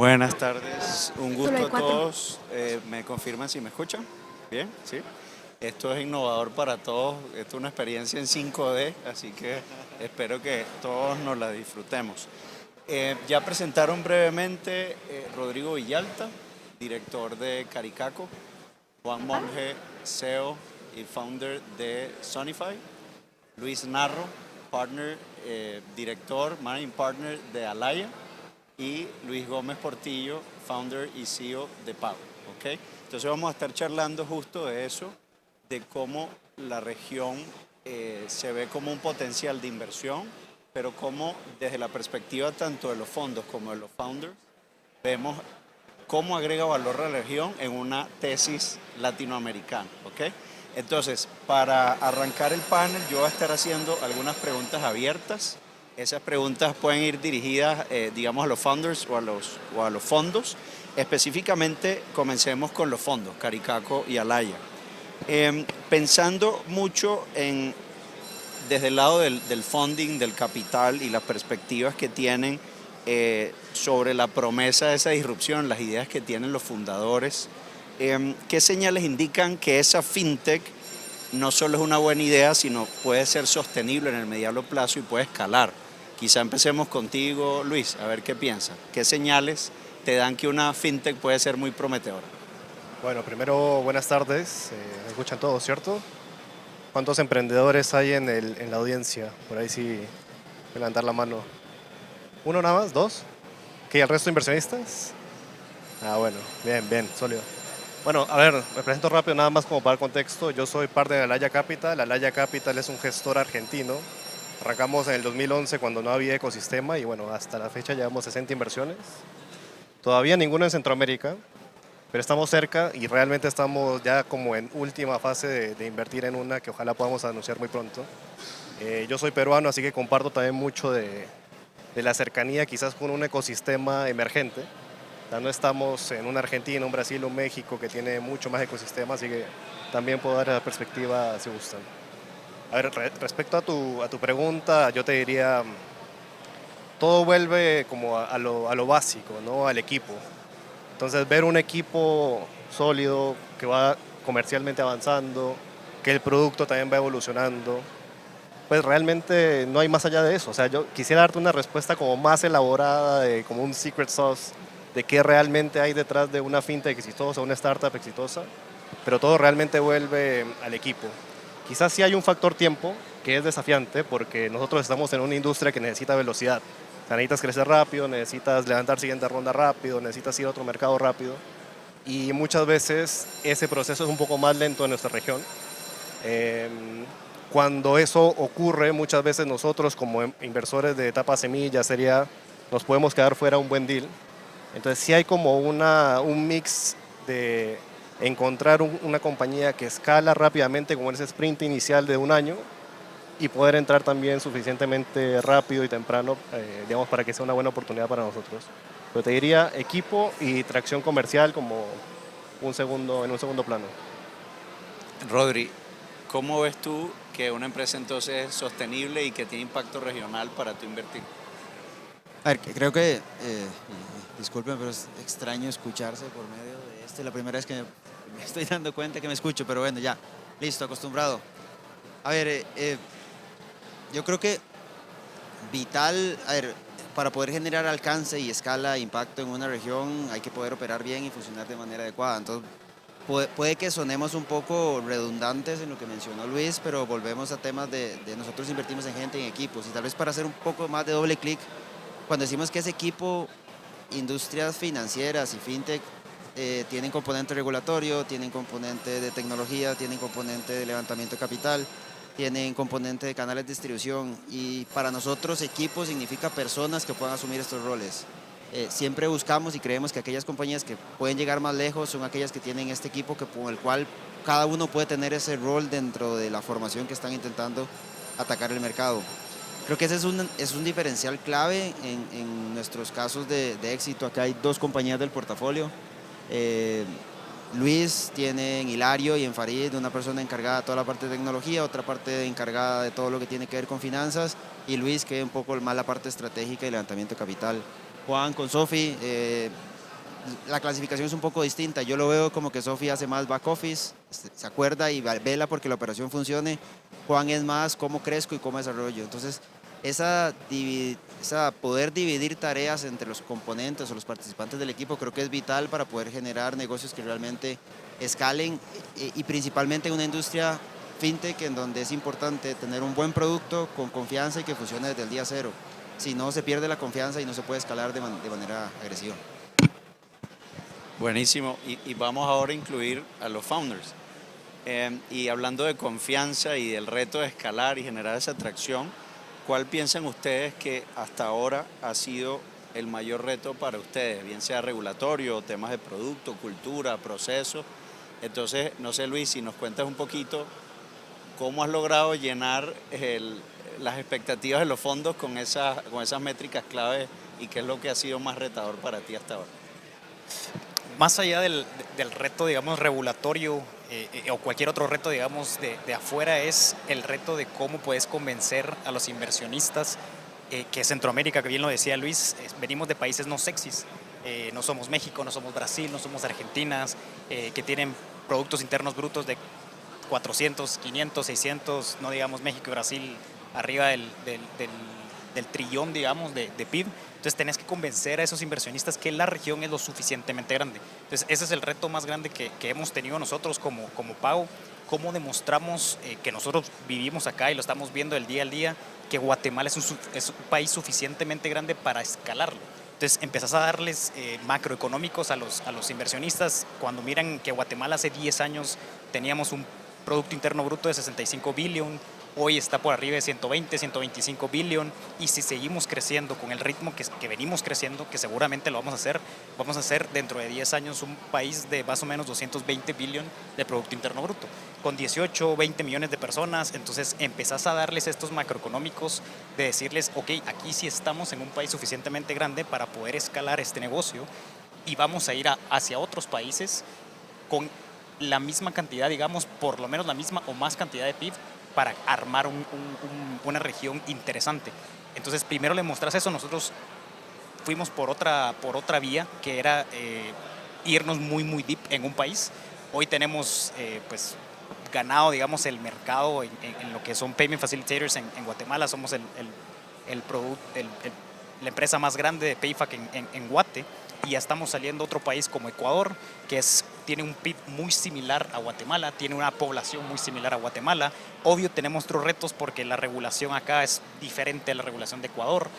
Buenas tardes, un Solo hay gusto a cuatro. todos. ¿Me confirman si me escuchan? Bien, sí. Esto es innovador para todos, esto es una experiencia en 5D, así que espero que todos nos la disfrutemos. Ya presentaron brevemente Rodrigo Villalta, director de Caricaco, Juan Monge, CEO y founder de Sonify, Luis Narro, partner, director, managing partner de Alaya, y Luis Gómez Portillo, founder y CEO de Pago. ¿Ok? Entonces vamos a estar charlando justo de eso, de cómo la región se ve como un potencial de inversión, pero cómo desde la perspectiva tanto de los fondos como de los founders, vemos cómo agrega valor a la región en una tesis latinoamericana. ¿Ok? Entonces, para arrancar el panel, yo voy a estar haciendo algunas preguntas abiertas. Esas preguntas pueden ir dirigidas, digamos, a los founders o a los fondos. Específicamente, comencemos con los fondos, Caricaco y Alaya. Pensando mucho desde el lado del funding, del capital y las perspectivas que tienen sobre la promesa de esa disrupción, las ideas que tienen los fundadores, ¿qué señales indican que esa fintech no solo es una buena idea, sino puede ser sostenible en el mediano plazo y puede escalar? Quizá empecemos contigo, Luis, a ver qué piensas. ¿Qué señales te dan que una fintech puede ser muy prometedora? Bueno, primero, buenas tardes. Me escuchan todos, ¿cierto? ¿Cuántos emprendedores hay en la audiencia? Por ahí sí, levantar la mano. ¿Uno nada más? ¿Dos? ¿Qué? ¿El resto inversionistas? Ah, bueno, bien, bien, sólido. Bueno, a ver, me presento rápido nada más como para dar contexto. Yo soy parte de Alaya Capital. Alaya Capital es un gestor argentino. Arrancamos en el 2011 cuando no había ecosistema y bueno, hasta la fecha llevamos 60 inversiones. Todavía ninguno en Centroamérica, pero estamos cerca y realmente estamos ya como en última fase de invertir en una que ojalá podamos anunciar muy pronto. Yo soy peruano, así que comparto también mucho de la cercanía quizás con un ecosistema emergente. Ya no estamos en una Argentina, un Brasil, un México que tiene mucho más ecosistema, así que también puedo dar esa perspectiva si gustan. A ver, respecto a tu pregunta, yo te diría, todo vuelve como a lo básico, ¿no? Al equipo. Entonces, ver un equipo sólido que va comercialmente avanzando, que el producto también va evolucionando, pues realmente no hay más allá de eso. O sea, yo quisiera darte una respuesta como más elaborada, de, como un secret sauce, de qué realmente hay detrás de una fintech exitosa, una startup exitosa, pero todo realmente vuelve al equipo. Quizás sí hay un factor tiempo que es desafiante porque nosotros estamos en una industria que necesita velocidad. O sea, necesitas crecer rápido, necesitas levantar siguiente ronda rápido, necesitas ir a otro mercado rápido. Y muchas veces ese proceso es un poco más lento en nuestra región. Eh, Cuando eso ocurre, muchas veces nosotros como inversores de etapa semilla, sería, nos podemos quedar fuera un buen deal. Entonces sí hay como un mix de encontrar una compañía que escala rápidamente como en ese sprint inicial de un año y poder entrar también suficientemente rápido y temprano, digamos, para que sea una buena oportunidad para nosotros. Pero te diría equipo y tracción comercial como en un segundo plano. Rodri, ¿cómo ves tú que una empresa entonces es sostenible y que tiene impacto regional para tu invertir? A ver, creo que, disculpen, pero es extraño escucharse por medio de la primera vez que me estoy dando cuenta que me escucho, pero bueno, ya, listo, acostumbrado. A ver, yo creo que vital, a ver, para poder generar alcance y escala e impacto en una región hay que poder operar bien y funcionar de manera adecuada. Entonces, puede que sonemos un poco redundantes en lo que mencionó Luis, pero volvemos a temas de nosotros invertimos en gente, en equipos, y tal vez para hacer un poco más de doble clic, cuando decimos que ese equipo, industrias financieras y fintech tienen componente regulatorio, tienen componente de tecnología, tienen componente de levantamiento de capital, tienen componente de canales de distribución, y para nosotros equipo significa personas que puedan asumir estos roles. Siempre buscamos y creemos que aquellas compañías que pueden llegar más lejos son aquellas que tienen este equipo con el cual cada uno puede tener ese rol dentro de la formación que están intentando atacar el mercado. Creo que ese es un diferencial clave en nuestros casos de éxito. Acá hay dos compañías del portafolio. Eh, Luis tiene en Hilario y en Farid una persona encargada de toda la parte de tecnología, otra parte encargada de todo lo que tiene que ver con finanzas, y Luis que es un poco más la parte estratégica y levantamiento de capital. Juan, con Sofi, la clasificación es un poco distinta. Yo lo veo como que Sofi hace más back office, se acuerda y vela porque la operación funcione. Juan es más cómo crezco y cómo desarrollo. Entonces, esa poder dividir tareas entre los componentes o los participantes del equipo creo que es vital para poder generar negocios que realmente escalen y principalmente en una industria fintech en donde es importante tener un buen producto con confianza y que funcione desde el día cero. Si no, se pierde la confianza y no se puede escalar de manera agresiva. Buenísimo. Y vamos ahora a incluir a los founders. Y hablando de confianza y del reto de escalar y generar esa atracción, ¿cuál piensan ustedes que hasta ahora ha sido el mayor reto para ustedes? Bien sea regulatorio, temas de producto, cultura, proceso. Entonces, no sé, Luis, si nos cuentas un poquito cómo has logrado llenar las expectativas de los fondos con esas métricas clave y qué es lo que ha sido más retador para ti hasta ahora. Más allá del reto, digamos, regulatorio o cualquier otro reto, digamos, de afuera, es el reto de cómo puedes convencer a los inversionistas que Centroamérica, que bien lo decía Luis, venimos de países no sexys. No somos México, no somos Brasil, no somos Argentina, que tienen productos internos brutos de 400, 500, 600, no digamos México y Brasil, arriba del trillón, digamos, de PIB. Entonces tenés que convencer a esos inversionistas que la región es lo suficientemente grande. Entonces ese es el reto más grande que hemos tenido nosotros como Pau. Cómo demostramos que nosotros vivimos acá y lo estamos viendo el día al día, que Guatemala es un país suficientemente grande para escalarlo. Entonces empezás a darles macroeconómicos a los inversionistas. Cuando miran que Guatemala hace 10 años teníamos un Producto Interno Bruto de 65 billion, hoy está por arriba de 120, 125 billion, y si seguimos creciendo con el ritmo que venimos creciendo, que seguramente lo vamos a hacer dentro de 10 años un país de más o menos 220 billion de Producto Interno Bruto, con 18, 20 millones de personas. Entonces empezás a darles estos macroeconómicos de decirles, ok, aquí sí estamos en un país suficientemente grande para poder escalar este negocio y vamos a ir hacia otros países con la misma cantidad, digamos, por lo menos la misma o más cantidad de PIB para armar una región interesante. Entonces, primero le mostrás eso. Nosotros fuimos por otra vía, que era irnos muy, muy deep en un país. Hoy tenemos, pues, ganado, digamos, el mercado en lo que son Payment Facilitators en Guatemala. Somos la empresa más grande de PayFac en Guate. Y ya estamos saliendo a otro país como Ecuador, que tiene un PIB muy similar a Guatemala, tiene una población muy similar a Guatemala. Obvio tenemos otros retos porque la regulación acá es diferente a la regulación de Ecuador.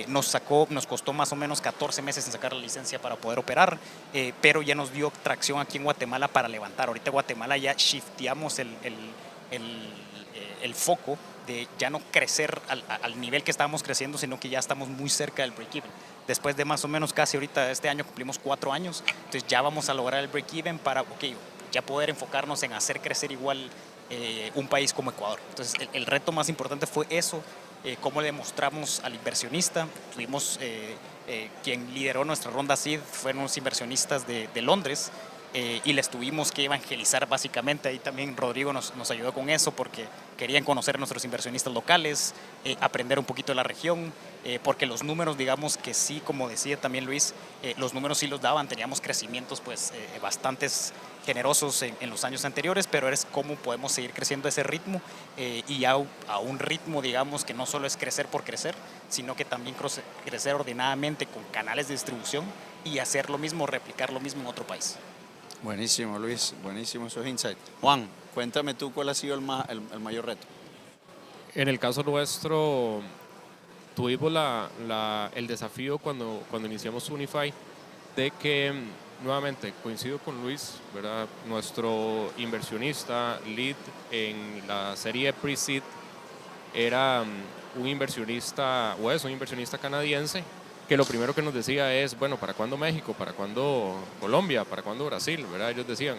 Nos costó más o menos 14 meses en sacar la licencia para poder operar, pero ya nos dio tracción aquí en Guatemala para levantar. Ahorita Guatemala ya shifteamos el foco de ya no crecer al nivel que estábamos creciendo, sino que ya estamos muy cerca del break-even. Después de más o menos casi ahorita este año cumplimos 4 años, entonces ya vamos a lograr el break-even para ya poder enfocarnos en hacer crecer igual un país como Ecuador. Entonces el reto más importante fue eso, cómo le demostramos al inversionista. Tuvimos quien lideró nuestra ronda seed fueron los inversionistas de Londres, y les tuvimos que evangelizar básicamente. Ahí también Rodrigo nos ayudó con eso porque querían conocer a nuestros inversionistas locales, aprender un poquito de la región, porque los números, digamos que sí, como decía también Luis, los números sí los daban, teníamos crecimientos pues bastantes generosos en los años anteriores, pero es cómo podemos seguir creciendo a ese ritmo y a un ritmo, digamos, que no solo es crecer por crecer, sino que también crecer ordenadamente con canales de distribución y hacer lo mismo, replicar lo mismo en otro país. Buenísimo, Luis, buenísimo esos insights. Juan, cuéntame tú cuál ha sido el mayor reto. En el caso nuestro, tuvimos el desafío cuando iniciamos Unify de que, nuevamente, coincido con Luis, ¿verdad? Nuestro inversionista lead en la serie Pre-Seed era un inversionista canadiense, que lo primero que nos decía es, bueno, ¿para cuándo México? ¿Para cuándo Colombia? ¿Para cuándo Brasil? ¿Verdad? Ellos decían,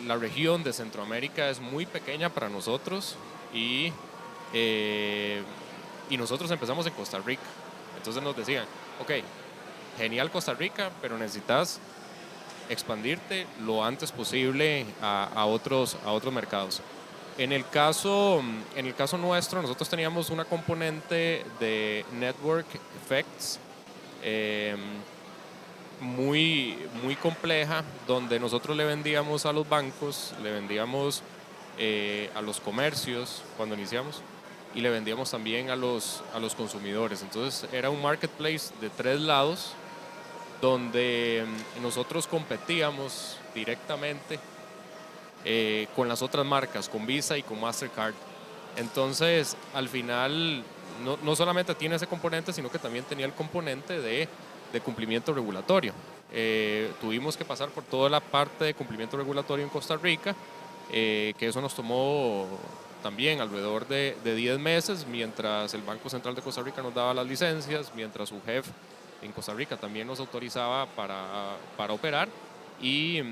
la región de Centroamérica es muy pequeña para nosotros y nosotros empezamos en Costa Rica. Entonces nos decían, ok, genial Costa Rica, pero necesitas expandirte lo antes posible a otros mercados. En el caso nuestro, nosotros teníamos una componente de Network Effects eh, muy compleja, donde nosotros le vendíamos a los bancos, le vendíamos a los comercios cuando iniciamos y le vendíamos también a los consumidores. Entonces era un marketplace de 3 lados donde nosotros competíamos directamente con las otras marcas, con Visa y con Mastercard. Entonces, al final, no solamente tiene ese componente, sino que también tenía el componente de cumplimiento regulatorio. Tuvimos que pasar por toda la parte de cumplimiento regulatorio en Costa Rica, que eso nos tomó también alrededor de 10 meses, mientras el Banco Central de Costa Rica nos daba las licencias, mientras su jefe en Costa Rica también nos autorizaba para operar y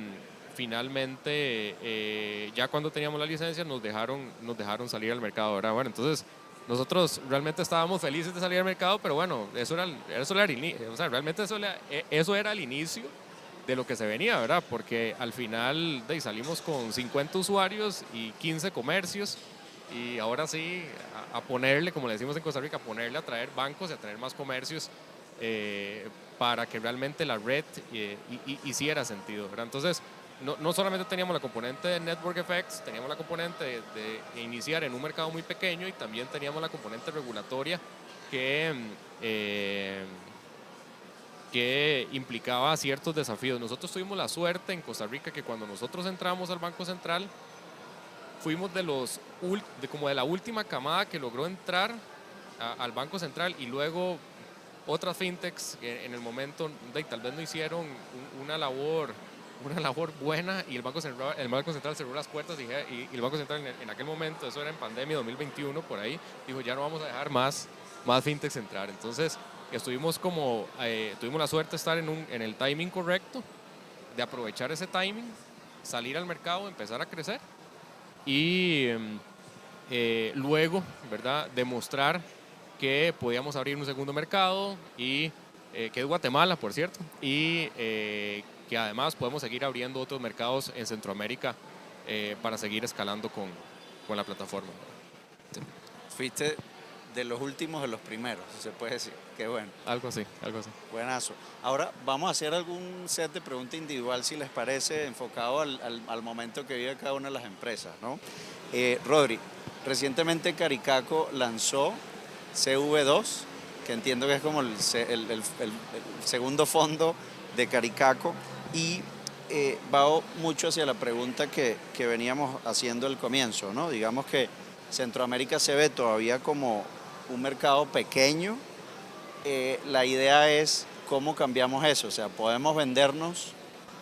finalmente ya cuando teníamos la licencia nos dejaron salir al mercado, ¿verdad? Bueno, entonces nosotros realmente estábamos felices de salir al mercado, pero bueno, eso era o sea, realmente eso era el inicio de lo que se venía, ¿verdad? Porque al final salimos con 50 usuarios y 15 comercios y ahora sí a ponerle, como le decimos en Costa Rica, a ponerle a traer bancos y a traer más comercios para que realmente la red hiciera sentido, ¿verdad? Entonces, no solamente teníamos la componente de Network Effects, teníamos la componente de iniciar en un mercado muy pequeño y también teníamos la componente regulatoria que implicaba ciertos desafíos. Nosotros tuvimos la suerte en Costa Rica que cuando nosotros entramos al Banco Central, fuimos como de la última camada que logró entrar al Banco Central y luego otras fintechs que en el momento tal vez no hicieron una labor buena y el Banco Central cerró las puertas y el Banco Central en aquel momento, eso era en pandemia 2021 por ahí, dijo ya no vamos a dejar más fintechs entrar. Entonces tuvimos la suerte de estar en el timing correcto, de aprovechar ese timing, salir al mercado, empezar a crecer y luego, ¿verdad?, demostrar que podíamos abrir un segundo mercado que es Guatemala, por cierto, y que además podemos seguir abriendo otros mercados en Centroamérica para seguir escalando con la plataforma. Sí. Fuiste de los últimos de los primeros, se puede decir. Qué bueno. Algo así. Buenazo. Ahora vamos a hacer algún set de preguntas individual, si les parece, enfocado al momento que vive cada una de las empresas, ¿no? Rodri, recientemente Caricaco lanzó CV2, que entiendo que es como el segundo fondo de Caricaco, y va mucho hacia la pregunta que veníamos haciendo al comienzo, ¿no? Digamos que Centroamérica se ve todavía como un mercado pequeño. La idea es cómo cambiamos eso, o sea, podemos vendernos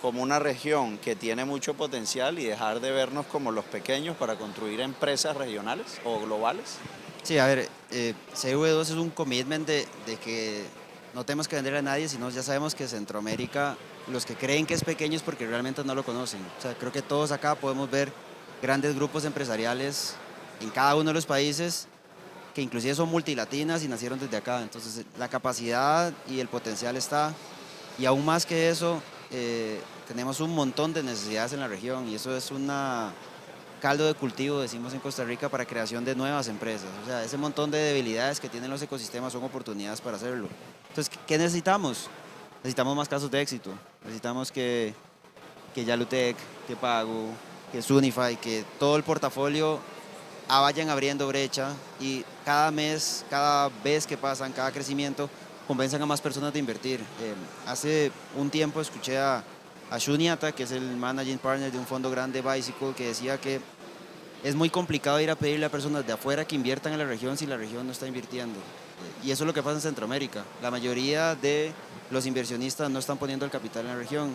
como una región que tiene mucho potencial y dejar de vernos como los pequeños para construir empresas regionales o globales. Sí, a ver, CV2 es un commitment de que no tenemos que venderle a nadie, sino ya sabemos que Centroamérica, los que creen que es pequeño es porque realmente no lo conocen. O sea, creo que todos acá podemos ver grandes grupos empresariales en cada uno de los países que inclusive son multilatinas y nacieron desde acá. Entonces la capacidad y el potencial está, y aún más que eso, tenemos un montón de necesidades en la región y eso es una caldo de cultivo, decimos en Costa Rica, para creación de nuevas empresas. O sea, ese montón de debilidades que tienen los ecosistemas son oportunidades para hacerlo. Entonces, ¿qué necesitamos? Necesitamos más casos de éxito. Necesitamos que Yalutec, que Pago, que Sunify, que todo el portafolio vayan abriendo brecha y cada mes, cada vez que pasan, cada crecimiento, convenzan a más personas de invertir. Hace un tiempo escuché a Shuniata, que es el managing partner de un fondo grande, Bicycle, que decía que es muy complicado ir a pedirle a personas de afuera que inviertan en la región si la región no está invirtiendo. Y eso es lo que pasa en Centroamérica. La mayoría de los inversionistas no están poniendo el capital en la región.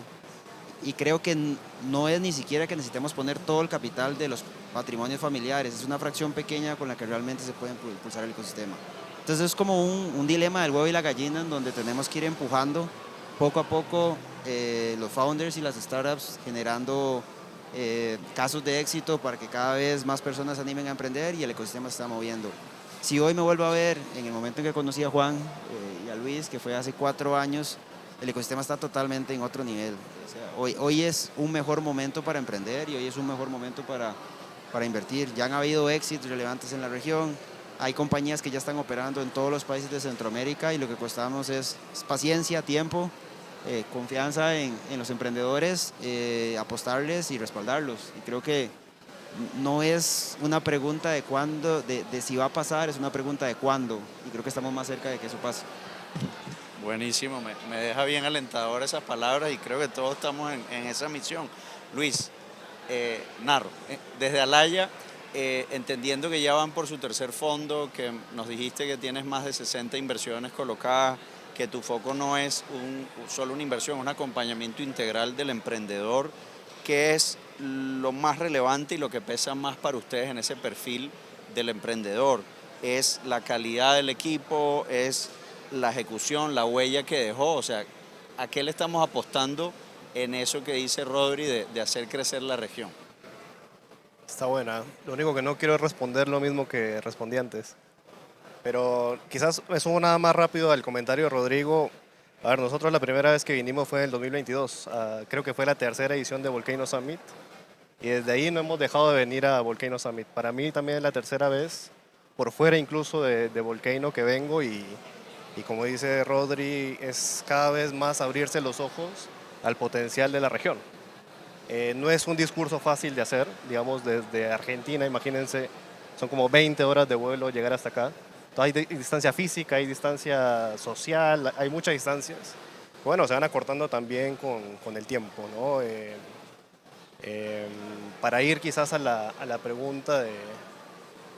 Y creo que no es ni siquiera que necesitemos poner todo el capital de los patrimonios familiares. Es una fracción pequeña con la que realmente se puede impulsar el ecosistema. Entonces es como un dilema del huevo y la gallina en donde tenemos que ir empujando poco a poco los founders y las startups, generando casos de éxito para que cada vez más personas se animen a emprender y el ecosistema se está moviendo. Si hoy me vuelvo a ver, en el momento en que conocí a Juan y a Luis, que fue hace 4 años, el ecosistema está totalmente en otro nivel. O sea, hoy es un mejor momento para emprender y hoy es un mejor momento para invertir. Ya han habido éxitos relevantes en la región. hay compañías que ya están operando en todos los países de Centroamérica y lo que costamos es paciencia, tiempo, confianza en los emprendedores, apostarles y respaldarlos. Y creo que no es una pregunta de cuándo, de si va a pasar, es una pregunta de cuándo. Y creo que estamos más cerca de que eso pase. Buenísimo, me deja bien alentador esas palabras y creo que todos estamos en esa misión. Luis, Narro, desde Alaya, entendiendo que ya van por su tercer fondo, que nos dijiste que tienes más de 60 inversiones colocadas, que tu foco no es solo una inversión, un acompañamiento integral del emprendedor. ¿Qué es lo más relevante y lo que pesa más para ustedes en ese perfil del emprendedor? ¿Es la calidad del equipo? ¿Es la ejecución, la huella que dejó? O sea, ¿a qué le estamos apostando en eso que dice Rodri de hacer crecer la región? Está buena. Lo único que no quiero es responder lo mismo que respondí antes. Pero quizás me sumo nada más rápido al comentario de Rodrigo. A ver, nosotros la primera vez que vinimos fue en el 2022. Creo que fue la tercera edición de Volcano Summit. Y desde ahí no hemos dejado de venir a Volcano Summit. Para mí también es la tercera vez, por fuera incluso de Volcano, que vengo. Y como dice Rodri, es cada vez más abrirse los ojos al potencial de la región. No es un discurso fácil de hacer, digamos, desde Argentina, imagínense, son como 20 horas de vuelo llegar hasta acá. Entonces, hay distancia física, hay distancia social, hay muchas distancias. Bueno, se van acortando también con el tiempo, ¿no? Para ir quizás a la pregunta de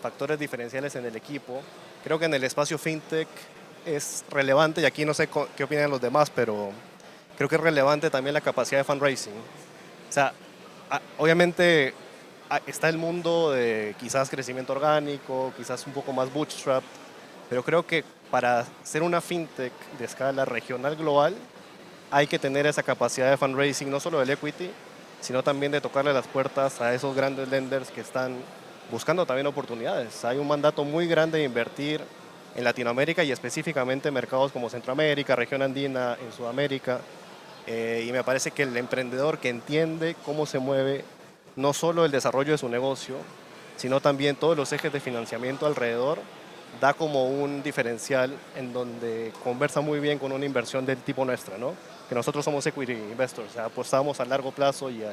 factores diferenciales en el equipo, creo que en el espacio fintech es relevante, y aquí no sé qué opinan los demás, pero creo que es relevante también la capacidad de fundraising. O sea, obviamente está el mundo de quizás crecimiento orgánico, quizás un poco más bootstrap, pero creo que para ser una fintech de escala regional global hay que tener esa capacidad de fundraising, no solo del equity, sino también de tocarle las puertas a esos grandes lenders que están buscando también oportunidades. Hay un mandato muy grande de invertir en Latinoamérica y específicamente en mercados como Centroamérica, región andina, en Sudamérica. Y me parece que el emprendedor que entiende cómo se mueve no solo el desarrollo de su negocio, sino también todos los ejes de financiamiento alrededor, da como un diferencial en donde conversa muy bien con una inversión del tipo nuestra, ¿no? Que nosotros somos equity investors, o sea, apostamos a largo plazo y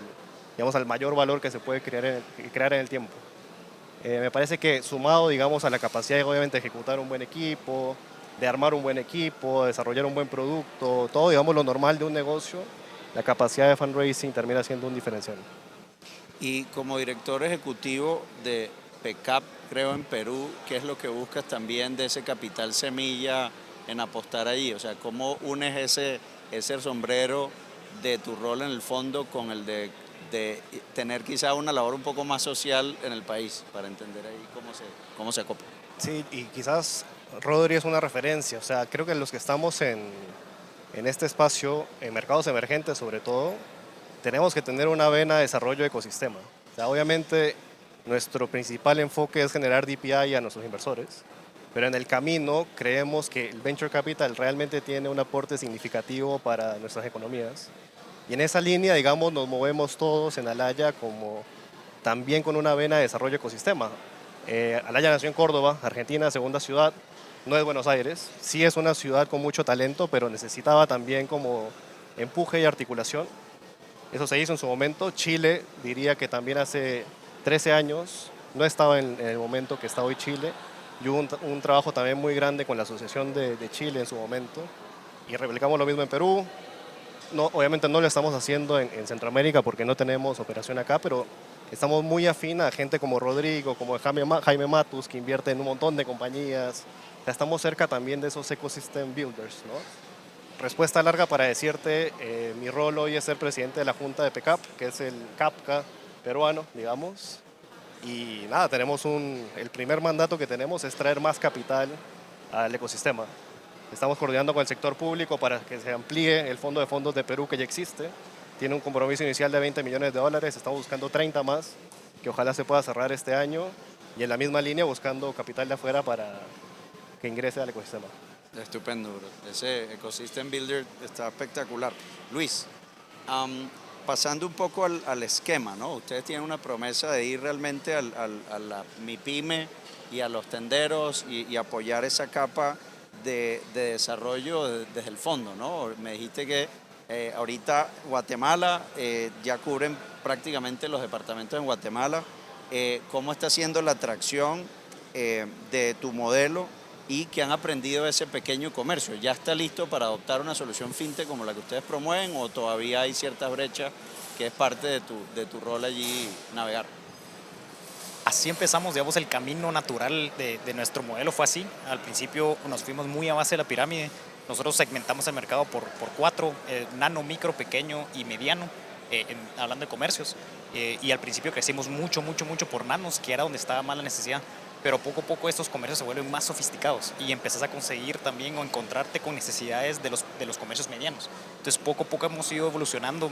digamos, al mayor valor que se puede crear en el tiempo. Me parece que sumado, digamos, a la capacidad de obviamente ejecutar un buen equipo, de armar un buen equipo, de desarrollar un buen producto, todo, digamos, lo normal de un negocio, la capacidad de fundraising termina siendo un diferencial. Y como director ejecutivo de PECAP, creo en Perú, ¿qué es lo que buscas también de ese capital semilla en apostar allí? O sea, ¿cómo unes ese sombrero de tu rol en el fondo con el de tener quizá una labor un poco más social en el país, para entender ahí cómo se acopla? Sí, y quizás Rodri es una referencia, o sea, creo que los que estamos en este espacio, en mercados emergentes sobre todo, tenemos que tener una vena de desarrollo de ecosistema. O sea, obviamente nuestro principal enfoque es generar DPI a nuestros inversores, pero en el camino creemos que el Venture Capital realmente tiene un aporte significativo para nuestras economías. Y en esa línea, digamos, nos movemos todos en Alaya como también con una vena de desarrollo de ecosistema. Alaya nació en Córdoba, Argentina, segunda ciudad, no es Buenos Aires. Sí es una ciudad con mucho talento, pero necesitaba también como empuje y articulación. Eso se hizo en su momento. Chile, diría que también hace 13 años, no estaba en el momento que está hoy Chile. Y hubo un trabajo también muy grande con la Asociación de Chile en su momento. Y replicamos lo mismo en Perú. No, obviamente no lo estamos haciendo en Centroamérica porque no tenemos operación acá, pero estamos muy afín a gente como Rodrigo, como Jaime Matus, que invierte en un montón de compañías. O sea, estamos cerca también de esos ecosystem builders, ¿no? Respuesta larga para decirte, mi rol hoy es ser presidente de la Junta de PECAP, que es el CAPCA peruano, digamos. Y nada, el primer mandato que tenemos es traer más capital al ecosistema. Estamos coordinando con el sector público para que se amplíe el fondo de fondos de Perú que ya existe. Tiene un compromiso inicial de $20 millones, estamos buscando 30 más, que ojalá se pueda cerrar este año. Y en la misma línea buscando capital de afuera para que ingrese al ecosistema. Estupendo, bro. Ese Ecosystem Builder está espectacular. Luis, pasando un poco al esquema, ¿no? Ustedes tienen una promesa de ir realmente a la MIPYME y a los tenderos y apoyar esa capa de desarrollo desde el fondo, ¿no? Me dijiste que ahorita Guatemala ya cubren prácticamente los departamentos en Guatemala. ¿Cómo está siendo la atracción de tu modelo y qué han aprendido de ese pequeño comercio? ¿Ya está listo para adoptar una solución fintech como la que ustedes promueven o todavía hay ciertas brechas que es parte de tu rol allí navegar? Así empezamos, digamos, el camino natural de nuestro modelo fue así. Al principio nos fuimos muy a base de la pirámide. Nosotros segmentamos el mercado por cuatro, nano, micro, pequeño y mediano, hablando de comercios. Y al principio crecimos mucho por nanos, que era donde estaba más la necesidad. Pero poco a poco estos comercios se vuelven más sofisticados y empezás a conseguir también o encontrarte con necesidades de los comercios medianos. Entonces poco a poco hemos ido evolucionando.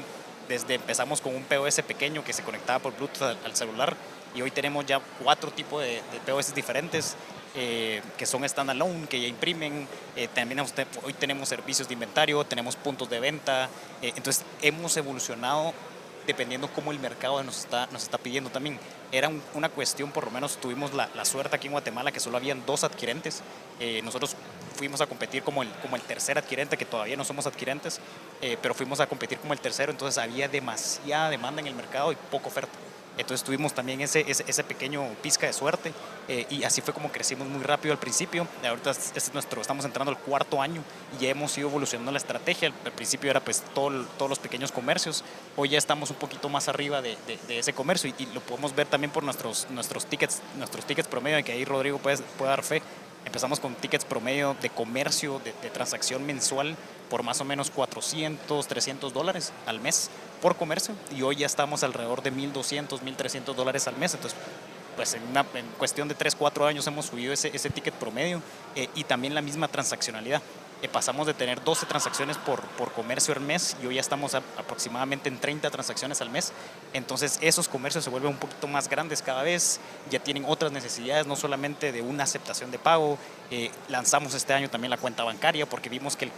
Empezamos con un POS pequeño que se conectaba por Bluetooth al celular y hoy tenemos ya 4 tipos de POS diferentes que son standalone, que ya imprimen. También hoy tenemos servicios de inventario, tenemos puntos de venta. Entonces hemos evolucionado dependiendo cómo el mercado nos está pidiendo también. Era una cuestión, por lo menos tuvimos la suerte aquí en Guatemala que solo habían 2 adquirentes. Nosotros fuimos a competir como el tercer adquirente, que todavía no somos adquirentes, pero fuimos a competir como el tercero, entonces había demasiada demanda en el mercado y poca oferta. Entonces tuvimos también ese pequeño pizca de suerte y así fue como crecimos muy rápido al principio. Ahorita estamos entrando al 4.º año y ya hemos ido evolucionando la estrategia. Al principio era pues todos los pequeños comercios. Hoy ya estamos un poquito más arriba de ese comercio y lo podemos ver también por nuestros tickets promedio, que ahí Rodrigo puede dar fe. Empezamos con tickets promedio de comercio, de transacción mensual por más o menos $400, $300 al mes por comercio y hoy ya estamos alrededor de $1,200, $1,300 al mes. Entonces, pues en cuestión de 3-4 años hemos subido ese ticket promedio y también la misma transaccionalidad. Pasamos de tener 12 transacciones por comercio al mes y hoy ya estamos aproximadamente en 30 transacciones al mes. Entonces esos comercios se vuelven un poquito más grandes cada vez, ya tienen otras necesidades, no solamente de una aceptación de pago. Lanzamos este año también la cuenta bancaria porque vimos que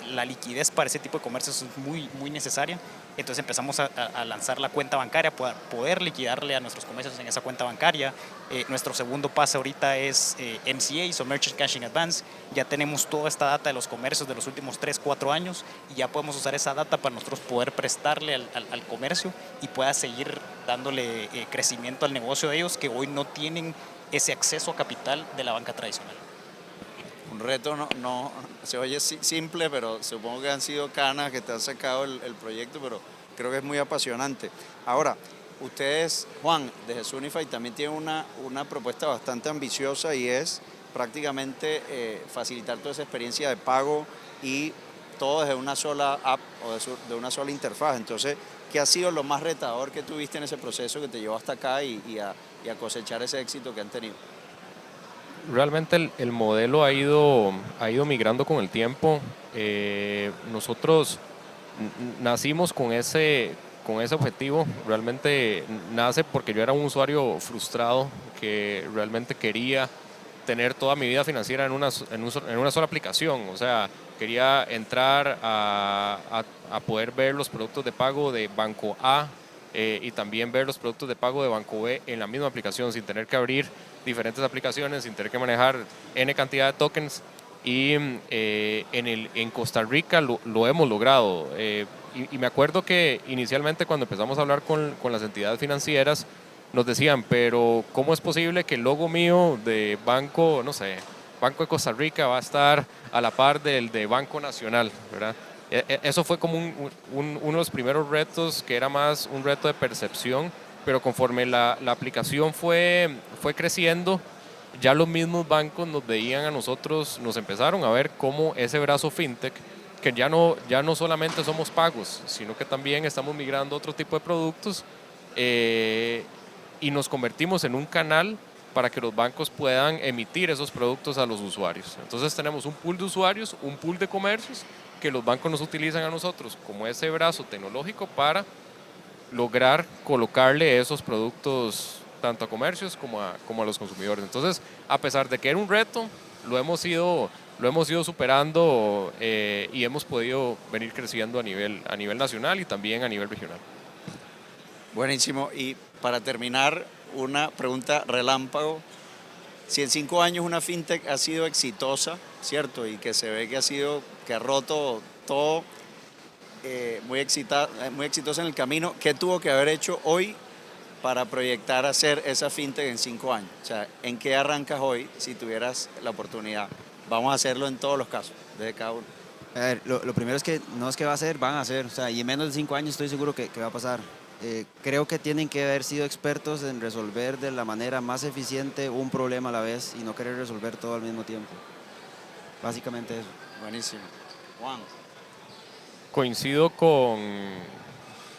la liquidez para ese tipo de comercios es muy necesaria. Entonces empezamos a lanzar la cuenta bancaria para poder liquidarle a nuestros comercios en esa cuenta bancaria. Nuestro segundo paso ahorita es MCA, o Merchant Cash in Advance. Ya tenemos toda esta data de los comercios de los últimos 3-4 años y ya podemos usar esa data para nosotros poder prestarle al comercio y pueda seguir dándole crecimiento al negocio de ellos que hoy no tienen ese acceso a capital de la banca tradicional. Un reto no se oye simple, pero supongo que han sido canas que te han sacado el proyecto, pero creo que es muy apasionante. Ahora, ustedes, Juan, desde Sunify también tienen una propuesta bastante ambiciosa y es prácticamente facilitar toda esa experiencia de pago y todo desde una sola app o de una sola interfaz. Entonces, ¿qué ha sido lo más retador que tuviste en ese proceso que te llevó hasta acá y a cosechar ese éxito que han tenido? Realmente el modelo ha ido migrando con el tiempo. Nosotros nacimos con ese objetivo. Realmente nace porque yo era un usuario frustrado que realmente quería tener toda mi vida financiera en una sola aplicación. O sea, quería entrar a poder ver los productos de pago de Banco A y también ver los productos de pago de Banco B en la misma aplicación sin tener que abrir diferentes aplicaciones, sin tener que manejar N cantidad de tokens. Y en Costa Rica lo hemos logrado. Y me acuerdo que inicialmente cuando empezamos a hablar con las entidades financieras, nos decían, pero ¿cómo es posible que el logo mío de banco, no sé, Banco de Costa Rica va a estar a la par del de Banco Nacional, ¿verdad? Eso fue como uno de los primeros retos, que era más un reto de percepción, pero conforme la aplicación fue creciendo, ya los mismos bancos nos veían a nosotros, nos empezaron a ver como ese brazo fintech, que ya no solamente somos pagos, sino que también estamos migrando a otro tipo de productos y nos convertimos en un canal para que los bancos puedan emitir esos productos a los usuarios. Entonces tenemos un pool de usuarios, un pool de comercios que los bancos nos utilizan a nosotros como ese brazo tecnológico para lograr colocarle esos productos tanto a comercios como a los consumidores. Entonces, a pesar de que era un reto, lo hemos ido superando y hemos podido venir creciendo a nivel nacional y también a nivel regional. Buenísimo. Y para terminar, una pregunta relámpago. Si en 5 años una fintech ha sido exitosa, ¿cierto? Y que se ve que que ha roto todo, muy exitosa en el camino, ¿qué tuvo que haber hecho hoy para proyectar hacer esa fintech en 5 años? O sea, ¿en qué arrancas hoy si tuvieras la oportunidad? Vamos a hacerlo en todos los casos, desde cada uno. A ver, lo primero es que no es que va a ser, van a ser. O sea, y en menos de 5 años estoy seguro que va a pasar. Creo que tienen que haber sido expertos en resolver de la manera más eficiente un problema a la vez y no querer resolver todo al mismo tiempo. Básicamente eso. Buenísimo. Juan. Coincido con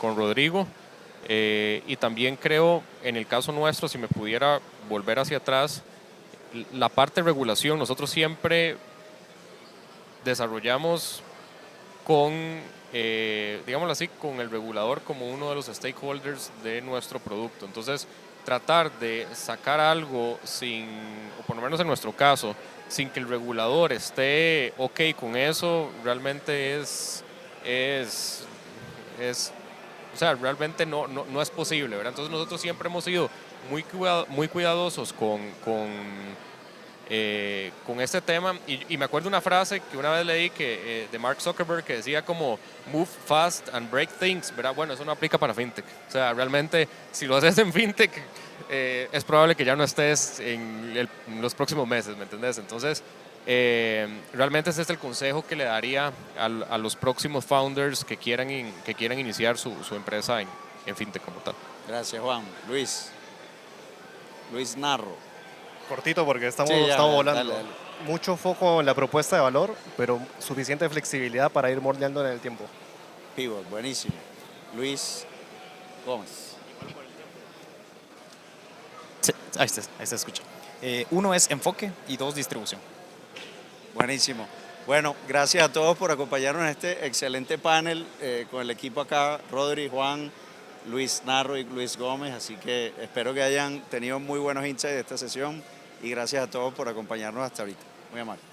Rodrigo y también creo, en el caso nuestro, si me pudiera volver hacia atrás, la parte de regulación, nosotros siempre desarrollamos con, digámoslo así, con el regulador como uno de los stakeholders de nuestro producto. Entonces, tratar de sacar algo sin, o por lo menos en nuestro caso, sin que el regulador esté ok con eso, realmente o sea, realmente no es posible, ¿verdad? Entonces nosotros siempre hemos sido muy cuidadosos con este tema y me acuerdo una frase que una vez leí de Mark Zuckerberg que decía como move fast and break things, ¿verdad? Bueno, eso no aplica para fintech. O sea, realmente si lo haces en fintech es probable que ya no estés en los próximos meses, ¿me entendés? Entonces, realmente ese es el consejo que le daría a los próximos founders que quieran iniciar su empresa en fintech como tal. Gracias, Juan. Luis Narro. Cortito porque estamos, Sí, ya, estamos dale, volando. dale. Mucho foco en la propuesta de valor, pero suficiente flexibilidad para ir moldeando en el tiempo. Pivot, buenísimo. Luis Gómez. Sí, ahí se escucha. Uno es enfoque y dos distribución. Buenísimo. Bueno, gracias a todos por acompañarnos en este excelente panel con el equipo acá, Rodri, Juan, Luis Narro y Luis Gómez. Así que espero que hayan tenido muy buenos insights de esta sesión y gracias a todos por acompañarnos hasta ahorita. Muy amable.